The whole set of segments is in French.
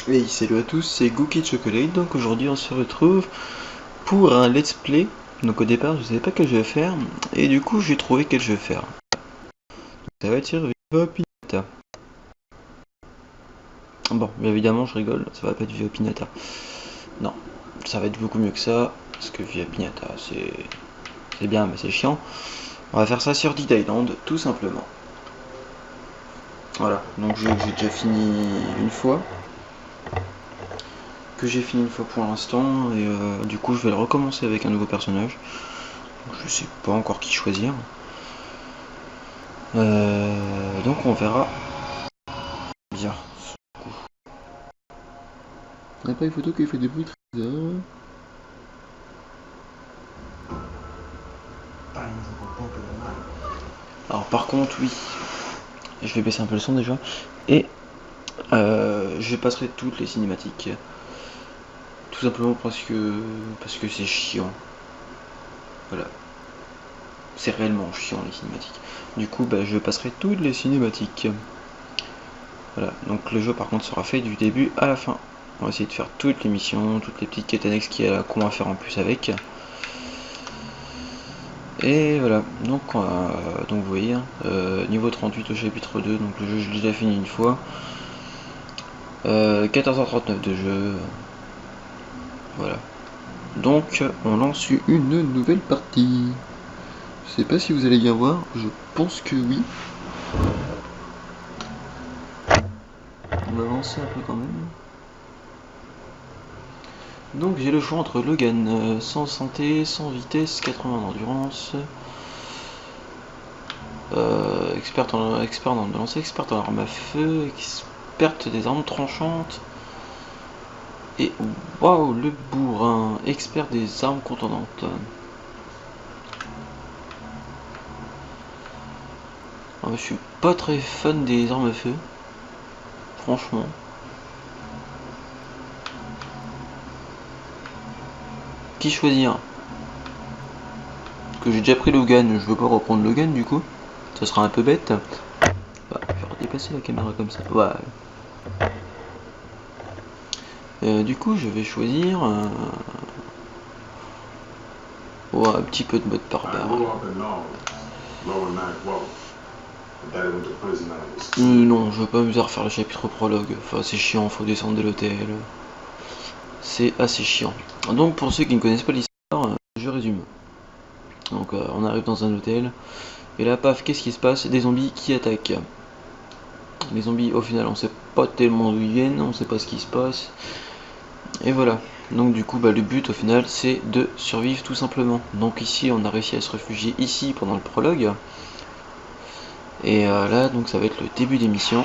Et salut à tous, c'est Gookie Chocolate. Donc aujourd'hui on se retrouve pour un let's play. Donc au départ je savais pas quel jeu vais faire et du coup j'ai trouvé quel jeu faire. Ça va être sur Viva Pinata. Bon, bien évidemment je rigole, ça va pas être Viva Pinata. Non, ça va être beaucoup mieux que ça parce que Viva Pinata c'est bien mais c'est chiant. On va faire ça sur Dead Island tout simplement. Voilà, donc j'ai déjà fini une fois. J'ai fini une fois pour l'instant et du coup je vais le recommencer avec un nouveau personnage. Donc, je sais pas encore qui choisir. Donc on verra. Bizarre. On n'a pas une photo qui fait des bruits très bizarres. Alors par contre oui, je vais baisser un peu le son déjà. Et je passerai toutes les cinématiques. Tout simplement parce que c'est chiant. Voilà. C'est réellement chiant les cinématiques. Du coup je passerai toutes les cinématiques. Voilà, donc le jeu par contre sera fait du début à la fin. On va essayer de faire toutes les missions, toutes les petites quêtes annexes qu'on va faire en plus avec. Et voilà, donc vous voyez, niveau 38 au chapitre 2, donc le jeu je l'ai déjà fini une fois. 14h39 de jeu. Voilà. Donc on lance une nouvelle partie. Je sais pas si vous allez bien voir, je pense que oui. On va avancer un peu quand même. Donc j'ai le choix entre Logan, sans santé, sans vitesse, 80 d'endurance, expert dans le lancer, expert en arme à feu, experte des armes tranchantes, et waouh, le bourrin, expert des armes contendantes. Je suis pas très fan des armes à feu, franchement. Qui choisir? Parce que j'ai déjà pris Logan, je veux pas reprendre Logan du coup. Ça sera un peu bête. Bah, je vais redépasser la caméra comme ça. Ouais. Du coup, je vais choisir un petit peu de mode barbare. Non, je veux pas m'amuser à refaire le chapitre prologue. Enfin, c'est chiant, faut descendre de l'hôtel. C'est assez chiant. Donc, pour ceux qui ne connaissent pas l'histoire, je résume. Donc, on arrive dans un hôtel. Et là, paf, qu'est-ce qui se passe? Des zombies qui attaquent. Les zombies, au final, on sait pas tellement d'où ils viennent, on sait pas ce qui se passe. Et voilà. Donc, du coup, le but, au final, c'est de survivre tout simplement. Donc, ici, on a réussi à se réfugier ici pendant le prologue. Et là, donc, ça va être le début des missions.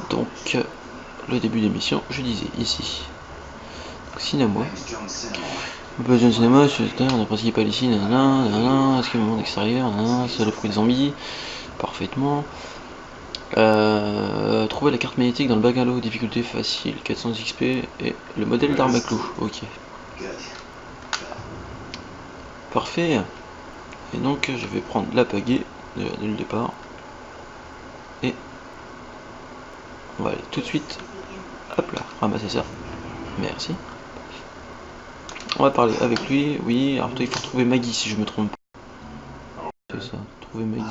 Donc, le début des missions, je disais ici. Donc, cinéma. Besoin de cinéma, on est principal ici, nanana, est-ce qu'il y a un monde extérieur, nanana, c'est le fruit des zombies, parfaitement. Trouver la carte magnétique dans le bungalow, difficulté facile, 400 XP, et le modèle d'arme à clous, ok. Parfait. Et donc, je vais prendre la pagaie, déjà dès le départ. Et on va aller tout de suite, hop là, ramasser ça. Merci. On va parler avec lui, oui, alors toi il faut trouver Maggie si je me trompe pas. C'est ça, trouver Maggie.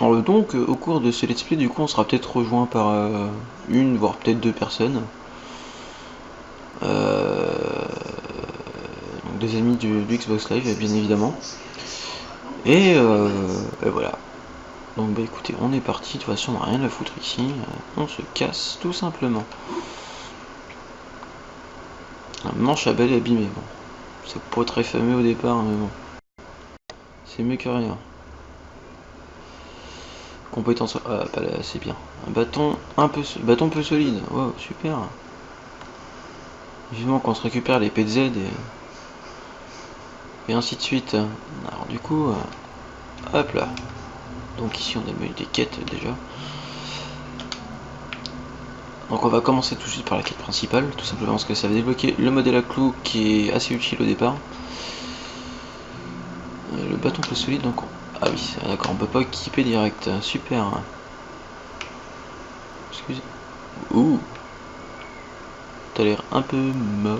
Alors donc au cours de ce let's play du coup on sera peut-être rejoint par une voire peut-être deux personnes. Donc des amis du Xbox Live bien évidemment. Et voilà. Donc écoutez, on est parti, de toute façon on n'a rien à foutre ici, on se casse tout simplement. Un manche à balai abîmé, bon. C'est pas très fameux au départ, mais bon. C'est mieux que rien. Compétence, ah pas là, c'est bien. Un bâton bâton peu solide, wow, super. Vivement qu'on se récupère les PZ et ainsi de suite. Alors du coup, hop là. Donc ici on a eu des quêtes déjà. Donc on va commencer tout de suite par la quête principale, tout simplement parce que ça va débloquer le modèle à clous qui est assez utile au départ. Le bâton plus solide, donc... Ah oui, d'accord, on peut pas équiper direct. Super. Excusez. Ouh. T'as l'air un peu mort.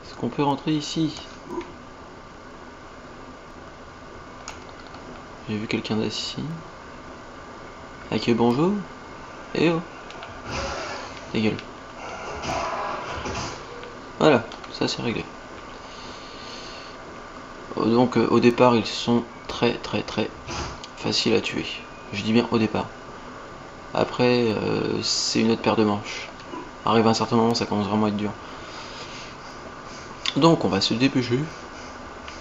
Est-ce qu'on peut rentrer ici? J'ai vu quelqu'un d'assis. Avec bonjour. Eh oh. Ta gueule. Voilà, ça c'est réglé. Donc au départ ils sont très faciles à tuer. Je dis bien au départ. Après c'est une autre paire de manches. Arrive à un certain moment ça commence vraiment à être dur. Donc on va se dépêcher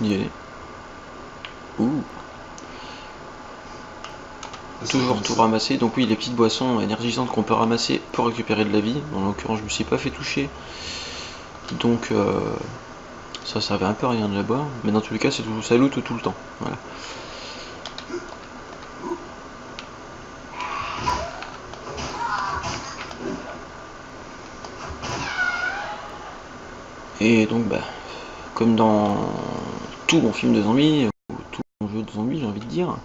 d'y aller. Ouh. Toujours tout ramasser. Donc oui, les petites boissons énergisantes qu'on peut ramasser pour récupérer de la vie. En l'occurrence je me suis pas fait toucher. Donc ça servait un peu à rien de la boire. Mais dans tous les cas c'est tout, ça loot tout le temps. Voilà. Et donc bah comme dans tout bon film de zombies, ou tout bon jeu de zombies j'ai envie de dire,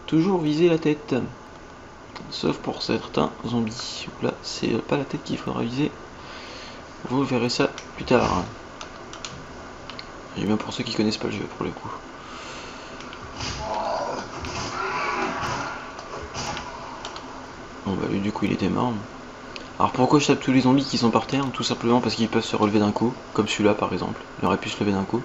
toujours viser la tête. Sauf pour certains zombies. Là c'est pas la tête qu'il faudra viser. Vous verrez ça plus tard. Et bien pour ceux qui connaissent pas le jeu pour le coup. Bon bah lui du coup il était mort. Alors pourquoi je tape tous les zombies qui sont par terre? Tout simplement parce qu'ils peuvent se relever d'un coup, comme celui-là par exemple. Il aurait pu se lever d'un coup.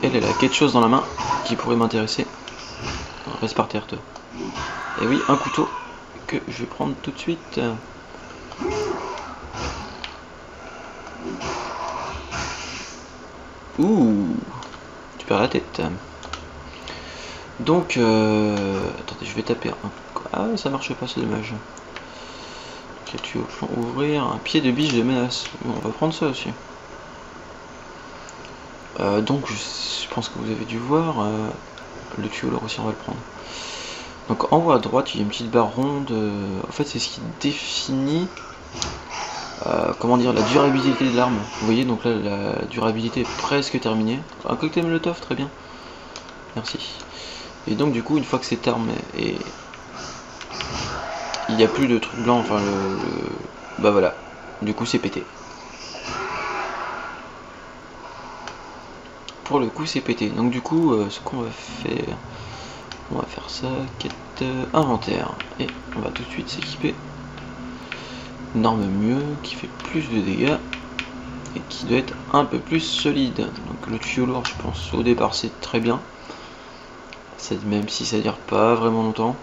Et elle a quelque chose dans la main qui pourrait m'intéresser. Reste par terre toi. Et oui, un couteau que je vais prendre tout de suite. Ouh, tu perds la tête. Donc, attendez, je vais taper un... Ah, ça marche pas, c'est dommage. Tu vas ouvrir un pied de biche de menace. Bon, on va prendre ça aussi. Donc, je pense que vous avez dû voir. Le tuyau là aussi, on va le prendre. Donc, en haut à droite, il y a une petite barre ronde. En fait, c'est ce qui définit... comment dire, la durabilité de l'arme. Vous voyez, donc là, la durabilité est presque terminée. Un cocktail Molotov, très bien. Merci. Et donc, du coup, une fois que cette arme est... Il n'y a plus de truc blanc, enfin, bah voilà. Du coup, c'est pété. Pour le coup, c'est pété. Donc, du coup, ce qu'on va faire... On va faire ça, quête inventaire. Et on va tout de suite s'équiper une arme mieux, qui fait plus de dégâts et qui doit être un peu plus solide. Donc le tuyau lourd, je pense au départ c'est très bien, même si ça dure pas vraiment longtemps.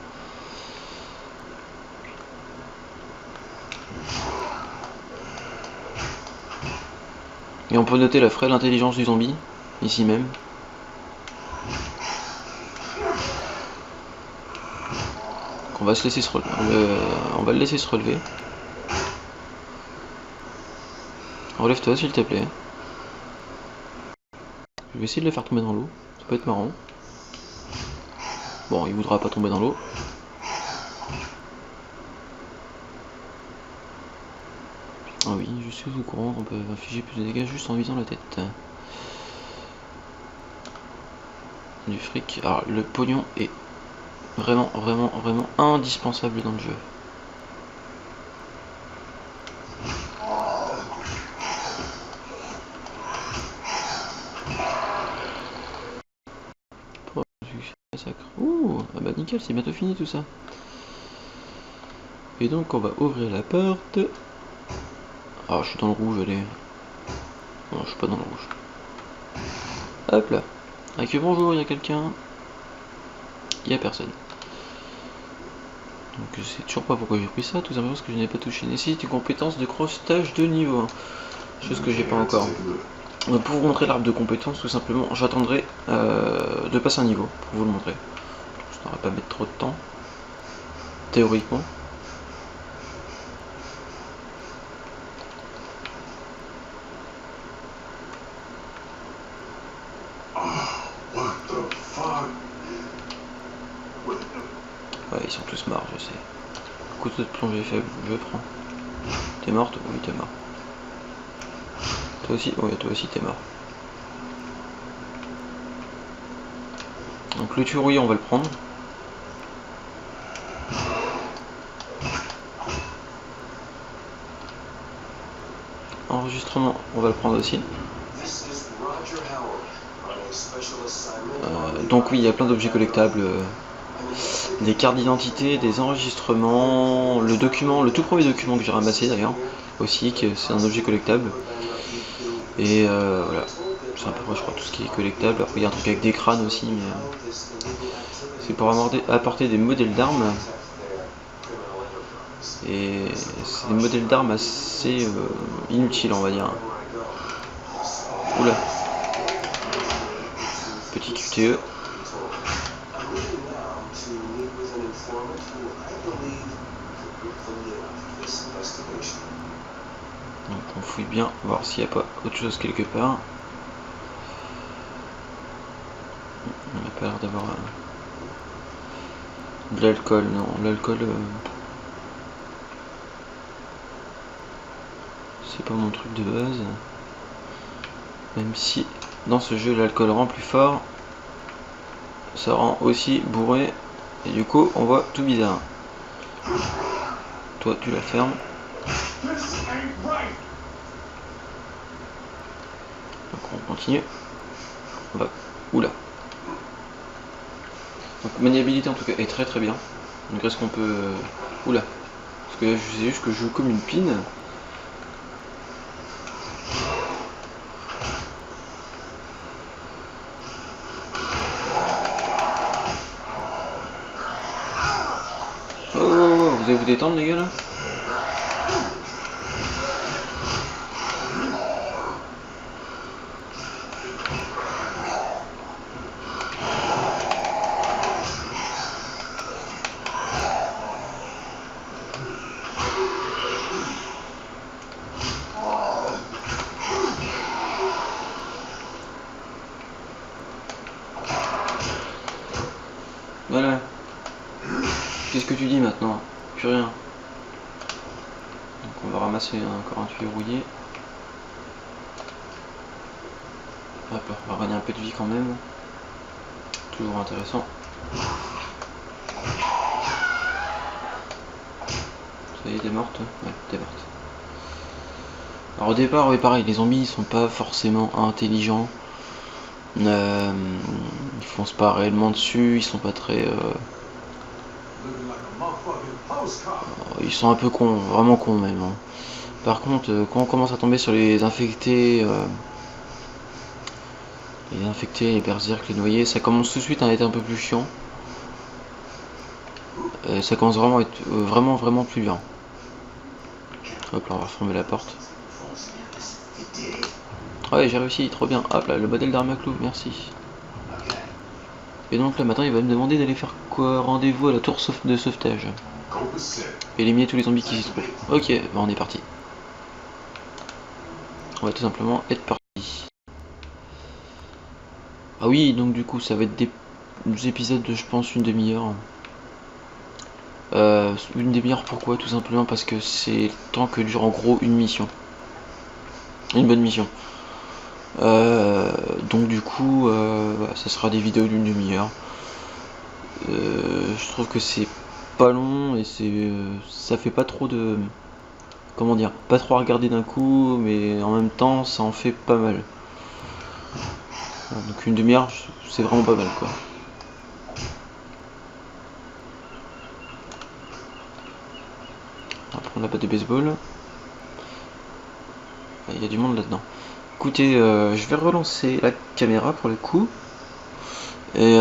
Et on peut noter la frêle intelligence du zombie ici même. Donc on va se laisser se relever. On va le laisser se relever. Relève-toi s'il te plaît. Je vais essayer de le faire tomber dans l'eau. Ça peut être marrant. Bon, il voudra pas tomber dans l'eau. Ah oui, je suis au courant qu'on peut infliger plus de dégâts juste en visant la tête. Du fric. Alors le pognon est vraiment indispensable dans le jeu. Ouh, ah bah nickel, c'est bientôt fini tout ça. Et donc on va ouvrir la porte. Ah, je suis dans le rouge, allez. Non, je suis pas dans le rouge. Hop là. Avec bonjour, il y a quelqu'un. Il y a personne. Donc je sais toujours pas pourquoi j'ai pris ça, tout simplement parce que je n'ai pas touché. Nécessite une compétence de crochetage de niveau 1. Chose que j'ai pas encore. Donc pour vous montrer l'arbre de compétences, tout simplement, j'attendrai de passer un niveau pour vous le montrer. Ça n'aurait pas mettre trop de temps. Théoriquement. Ouais, ils sont tous morts, je sais. Couteau de plongée faible, je prends. T'es morte? Oui, t'es mort. Toi aussi? Oui, toi aussi t'es mort. Donc le tuerouillé, on va le prendre. Enregistrement, on va le prendre aussi. Donc oui, il y a plein d'objets collectables. Des cartes d'identité, des enregistrements, le document, le tout premier document que j'ai ramassé d'ailleurs, aussi, que c'est un objet collectable. Et voilà, c'est à peu près je crois tout ce qui est collectable. Après il y a un truc avec des crânes aussi, mais c'est pour apporter des modèles d'armes. Et c'est des modèles d'armes assez inutiles, on va dire. Oula. Petit QTE. Donc on fouille bien, voir s'il n'y a pas autre chose quelque part. On n'a pas l'air d'avoir de l'alcool, non, l'alcool c'est pas mon truc de base. Même si dans ce jeu l'alcool rend plus fort, ça rend aussi bourré et du coup on voit tout bizarre. Toi tu la fermes. Donc on continue. On va. Oula. Donc maniabilité en tout cas est très très bien. Donc est-ce qu'on peut. Oula. Parce que là je sais juste que je joue comme une pine. Oh, vous allez vous détendre les gars là. Voilà. Qu'est-ce que tu dis maintenant? Plus rien. Donc on va ramasser encore un tuyau rouillé. Hop, on va gagner un peu de vie quand même. Toujours intéressant. Ça y est, t'es morte? Ouais, t'es morte. Alors au départ, oui, pareil, les zombies ils sont pas forcément intelligents. Ils foncent pas réellement dessus, ils sont pas très... ils sont un peu cons, vraiment cons même. Hein. Par contre, quand on commence à tomber sur les infectés, les berserk, les noyés, ça commence tout de suite à être un peu plus chiant. Ça commence vraiment à être vraiment plus bien. Hop là, on va refermer la porte. Ouais, j'ai réussi, trop bien. Hop là, le modèle d'arme à clous, merci. Et donc là maintenant il va me demander d'aller faire quoi? Rendez-vous à la tour de sauvetage. Éliminer tous les zombies qui s'y trouvent. Ok, bah on est parti. On va tout simplement être parti. Ah oui, donc du coup ça va être des épisodes de je pense une demi-heure. Une demi-heure pourquoi? Tout simplement parce que c'est le temps que dure en gros une mission. Une bonne mission. Donc du coup voilà, ça sera des vidéos d'une demi-heure. Je trouve que c'est pas long et ça fait pas trop de, comment dire, pas trop à regarder d'un coup, mais en même temps ça en fait pas mal. Donc une demi-heure c'est vraiment pas mal quoi. On va prendre la batte de baseball. Il y a du monde là-dedans. Écoutez, je vais relancer la caméra pour le coup. Et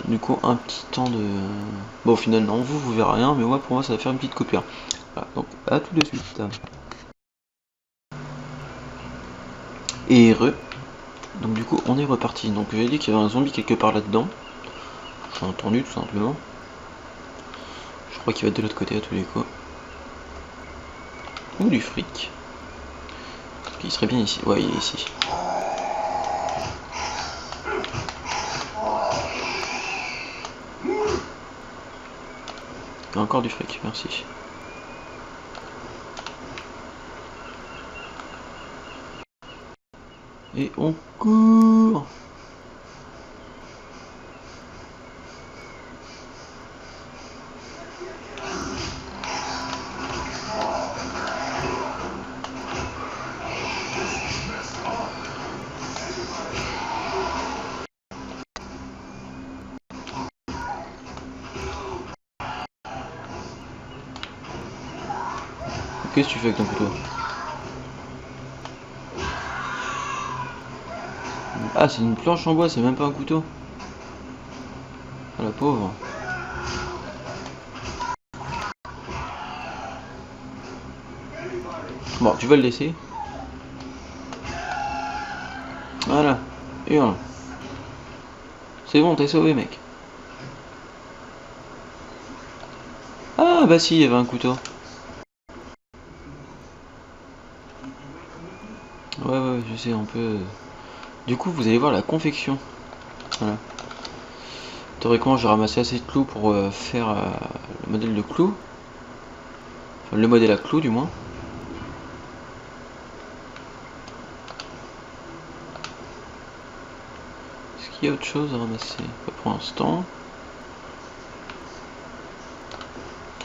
du coup un petit temps de... Bon au final non, vous verrez rien, mais moi pour moi ça va faire une petite coupure. Voilà, donc à tout de suite. Et donc du coup on est reparti. Donc j'ai dit qu'il y avait un zombie quelque part là-dedans. J'ai entendu tout simplement. Je crois qu'il va être de l'autre côté à tous les coups. Ou du fric. Il serait bien ici. Ouais, il est ici. Il y a encore du fric, merci. Et on court. Qu'est-ce que tu fais avec ton couteau? Ah, c'est une planche en bois, c'est même pas un couteau. Ah, la pauvre. Bon, tu vas le laisser. Voilà. Hurle. C'est bon, t'es sauvé, mec. Ah, bah si, il y avait un couteau. Ouais, je sais, un peu. Du coup, vous allez voir la confection. Voilà. Théoriquement, j'ai ramassé assez de clous pour faire le modèle de clou. Enfin, le modèle à clou, du moins. Est-ce qu'il y a autre chose à ramasser? Pas pour l'instant.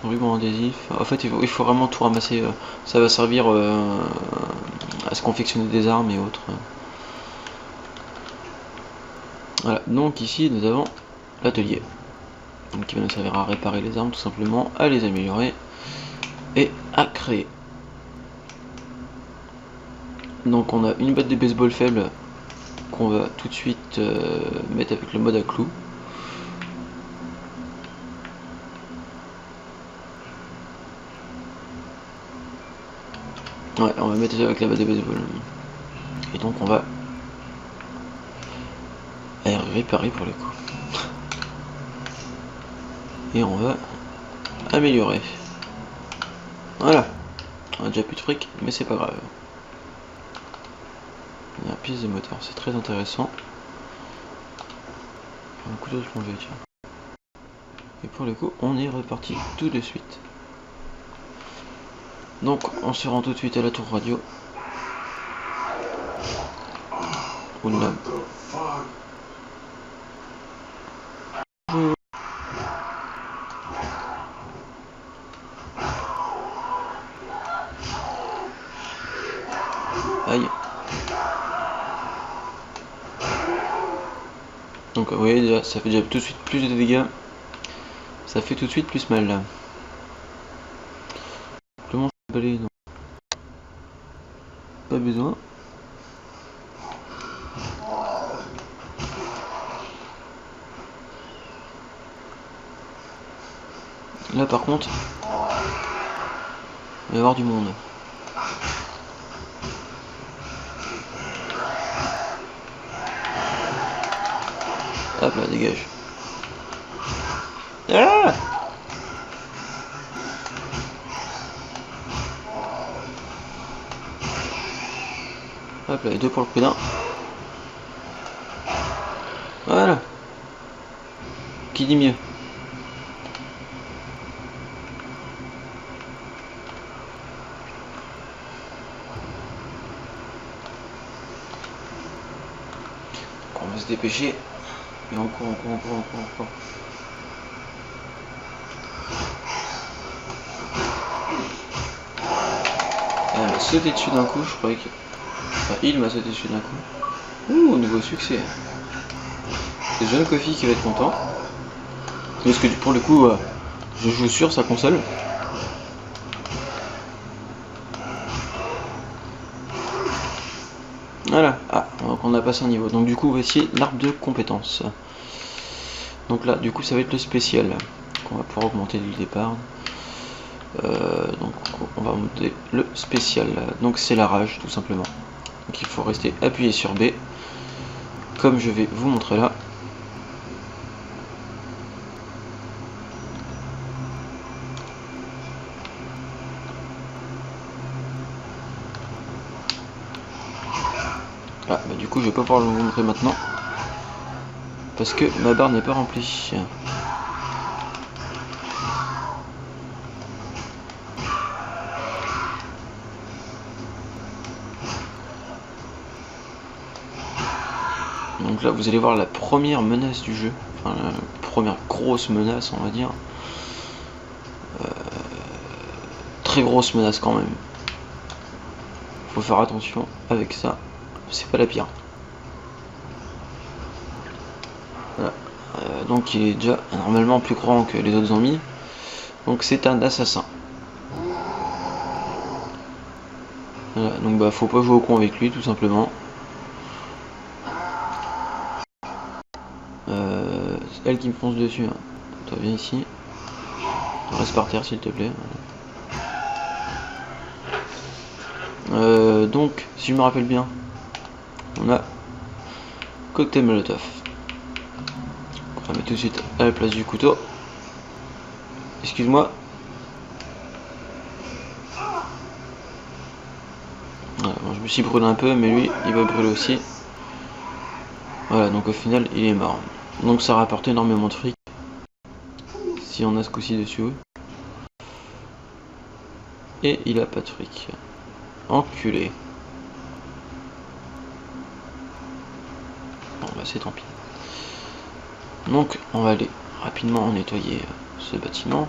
Ruban adhésif. En fait, il faut vraiment tout ramasser. Ça va servir à se confectionner des armes et autres. Voilà, donc ici nous avons l'atelier. Qui va nous servir à réparer les armes tout simplement, à les améliorer et à créer. Donc on a une batte de baseball faible qu'on va tout de suite mettre avec le mode à clous. Ouais, on va mettre ça avec la batte de baseball. Et donc on va réparer pour le coup. Et on va améliorer. Voilà. On a déjà plus de fric, mais c'est pas grave. Il y a une pièce de moteur, c'est très intéressant. Un couteau de plongée, tiens. Et pour le coup, on est reparti tout de suite. Donc, on se rend tout de suite à la tour radio. Oula. Aïe. Donc vous voyez déjà, ça fait déjà tout de suite plus de dégâts. Ça fait tout de suite plus mal là. Simplement balayer, non. Pas besoin. Là par contre, il va y avoir du monde. Hop là, dégage. Ah! Hop là, 2 pour le coup d'un. Voilà. Qui dit mieux? On va se dépêcher. Et on court. Elle m'a sauté dessus d'un coup, je croyais que... Enfin, il m'a sauté dessus d'un coup. Ouh, nouveau succès. C'est John Coffey qui va être content. Parce que pour le coup, je joue sur sa console. Voilà, ah, donc on a passé un niveau. Donc du coup, voici l'arbre de compétences. Donc là, du coup, ça va être le spécial qu'on va pouvoir augmenter dès le départ. Donc on va monter le spécial. Donc c'est la rage, tout simplement. Donc il faut rester appuyé sur B, comme je vais vous montrer là. Ah, bah du coup je vais pas pouvoir vous montrer maintenant parce que ma barre n'est pas remplie. là vous allez voir la première menace du jeu, enfin la première grosse menace on va dire. Très grosse menace quand même. Faut faire attention avec ça, c'est pas la pire. Voilà. Donc il est déjà normalement plus grand que les autres zombies. Donc c'est un assassin. Voilà, donc bah faut pas jouer au con avec lui tout simplement. C'est elle qui me fonce dessus. Hein. Toi viens ici. Reste par terre s'il te plaît. Donc si je me rappelle bien, on a cocktail molotov. On va mettre tout de suite à la place du couteau. Excuse-moi. Voilà, bon, je me suis brûlé un peu, mais lui, il va brûler aussi. Voilà, donc au final, il est mort. Donc ça rapporte énormément de fric. Si on a ce coup-ci dessus. Et il a pas de fric. Enculé. Bon bah c'est tant pis. Donc on va aller rapidement nettoyer ce bâtiment.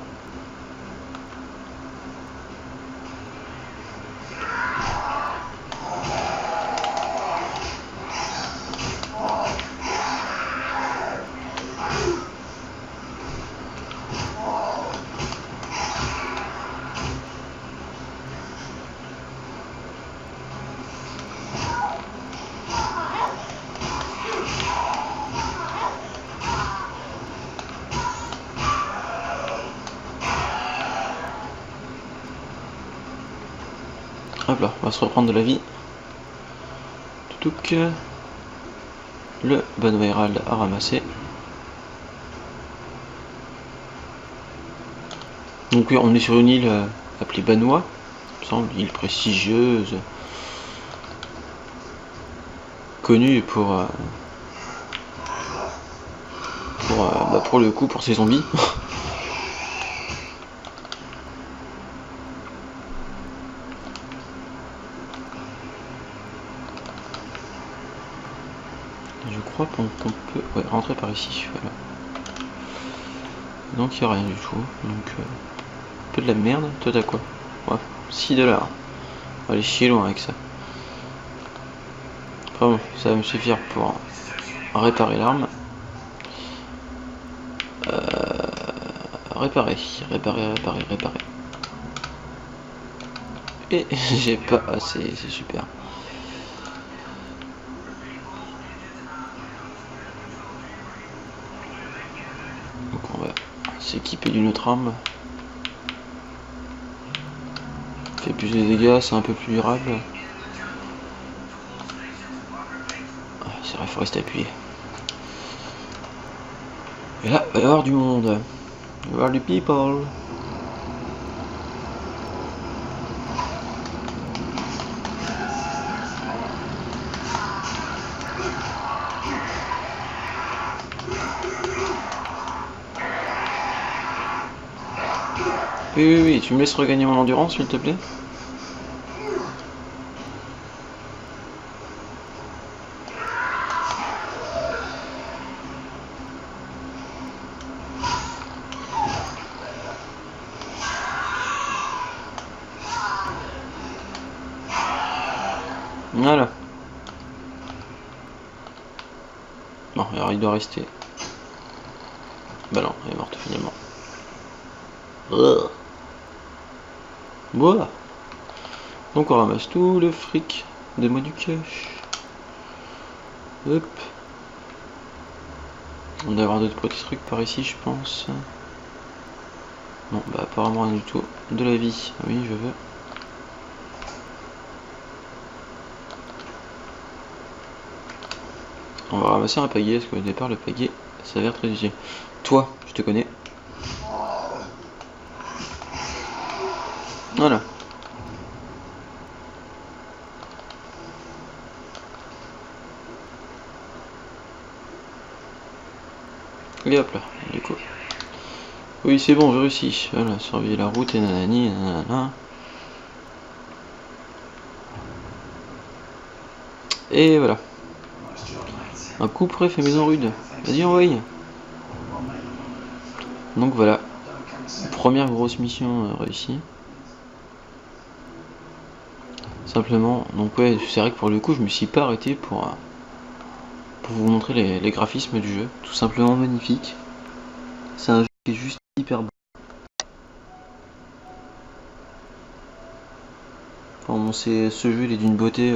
Hop là, on va se reprendre de la vie. Tout que le Benoît Hérald à ramasser. Donc oui, on est sur une île appelée Benoît, il me semble, île prestigieuse, connue pour le coup pour ses zombies. Je crois qu'on peut rentrer par ici, voilà. Donc il n'y a rien du tout, donc un peu de la merde. Toi t'as quoi? Ouais, 6 $. On va aller chier loin avec ça. Enfin bon, ça va me suffire pour réparer l'arme. Réparer. Et j'ai pas assez, c'est super. Donc on va s'équiper d'une autre arme. Fait plus de dégâts, c'est un peu plus durable. Ah, c'est vrai, faut rester appuyé. Et là, il va y avoir du monde. Il va y avoir du people. Oui, tu me laisses regagner mon endurance, s'il te plaît? Voilà. Bon, alors il doit rester. Bah non, elle est morte finalement. Voilà. Donc on ramasse tout le fric des mots du cash. Hop. On doit avoir d'autres petits trucs par ici, je pense. Non, bah apparemment rien du tout. De la vie, oui, je veux. On va ramasser un pagaie, parce qu'au départ, le pagaie s'avère très utile. Toi, je te connais. Voilà. Et hop là, du coup. Oui, c'est bon, j'ai réussi. Voilà, surveiller la route et nanani, nanana. Et voilà. Un coup près fait maison rude. Vas-y, envoie. Donc voilà. Première grosse mission réussie. Simplement, donc ouais, c'est vrai que pour le coup, je me suis pas arrêté pour vous montrer les graphismes du jeu. Tout simplement magnifique. C'est un jeu qui est juste hyper beau. Enfin, bon, ce jeu, il est d'une beauté,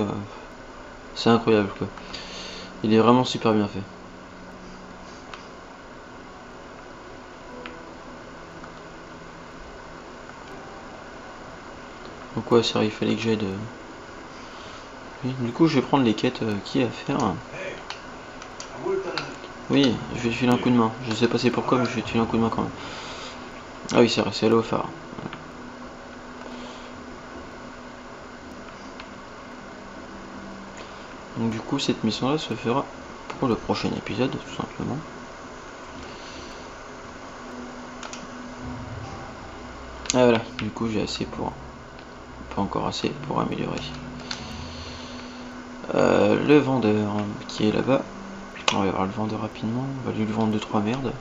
c'est incroyable quoi. Il est vraiment super bien fait. Donc ouais, c'est vrai, il fallait que j'aide. Oui, du coup, je vais prendre les quêtes qu'il y a à faire. Oui, je vais te filer un coup de main. Je sais pas c'est pourquoi, mais je vais te filer un coup de main quand même. Ah oui, c'est vrai, c'est aller au phare. Donc du coup, cette mission-là se fera pour le prochain épisode, tout simplement. Ah voilà, du coup j'ai assez pour... Pas encore assez pour améliorer. Le vendeur qui est là-bas. On va voir le vendeur rapidement. On va lui vendre 2-3 merdes.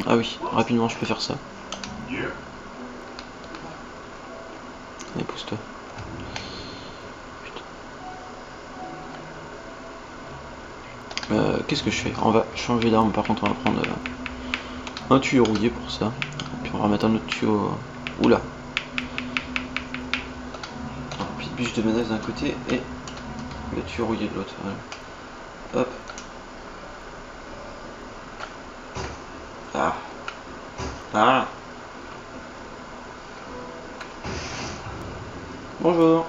Ah oui, rapidement je peux faire ça. Allez, pousse-toi. Qu'est-ce que je fais? On va changer d'arme, par contre on va prendre un tuyau rouillé pour ça. Puis on va mettre un autre tuyau... Oula. Un petite biche de menace d'un côté et le tuyau rouillé de l'autre. Voilà. Hop. Ah. Ah. Bonjour.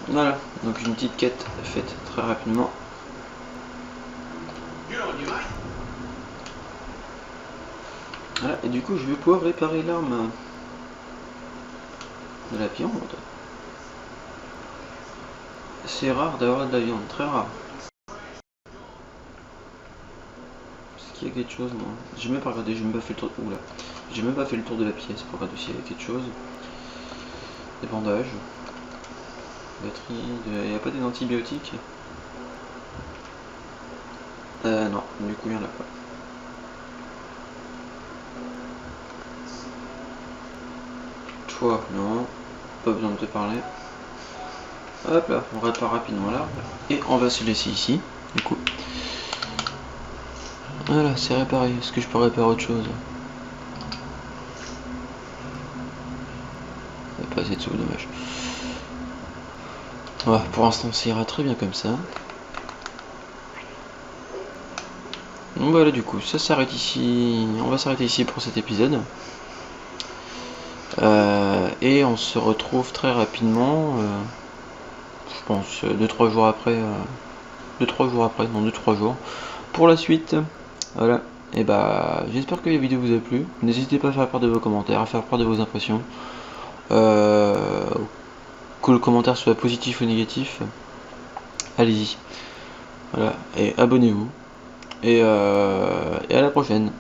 Voilà, donc une petite quête faite très rapidement. Voilà, et du coup je vais pouvoir réparer l'arme de la viande. C'est rare d'avoir de la viande, très rare. Est-ce qu'il y a quelque chose, moi? J'ai même pas regardé, j'ai même pas fait le tour. Oula. J'ai même pas fait le tour de la pièce pour regarder s'il y avait quelque chose. Des bandages. Batterie. Il n'y a pas des antibiotiques? Non, du coup il y en a pas. Toi, non. Pas besoin de te parler. Hop là, on répare rapidement là. Et on va se laisser ici, du coup. Voilà, c'est réparé. Est-ce que je peux réparer autre chose? Il n'y a pas assez de sous, dommage. Voilà, pour l'instant, ça ira très bien comme ça. Donc voilà, du coup, ça s'arrête ici. On va s'arrêter ici pour cet épisode. Et on se retrouve très rapidement. Je pense 2-3 jours après. 2-3 jours après, non 2-3 jours. Pour la suite. Voilà. Et bah, j'espère que la vidéo vous a plu. N'hésitez pas à faire part de vos commentaires, à faire part de vos impressions. Que le commentaire soit positif ou négatif. Allez-y. Voilà. Et abonnez-vous. Et à la prochaine.